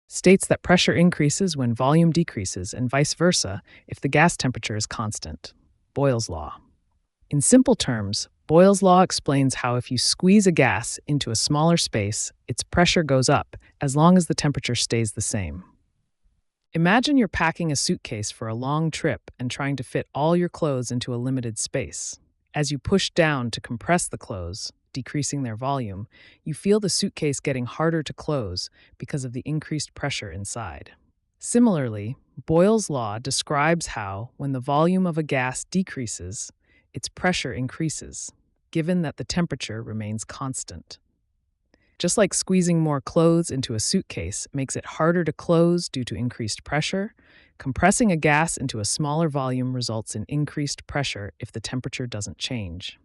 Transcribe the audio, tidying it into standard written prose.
states that pressure increases when volume decreases and vice versa if the gas temperature is constant. Boyle's law. In simple terms, Boyle's law explains how if you squeeze a gas into a smaller space, its pressure goes up as long as the temperature stays the same. Imagine you're packing a suitcase for a long trip and trying to fit all your clothes into a limited space. As you push down to compress the clothes, decreasing their volume, you feel the suitcase getting harder to close because of the increased pressure inside. Similarly, Boyle's law describes how, when the volume of a gas decreases, its pressure increases, given that the temperature remains constant. Just like squeezing more clothes into a suitcase makes it harder to close due to increased pressure, compressing a gas into a smaller volume results in increased pressure if the temperature doesn't change.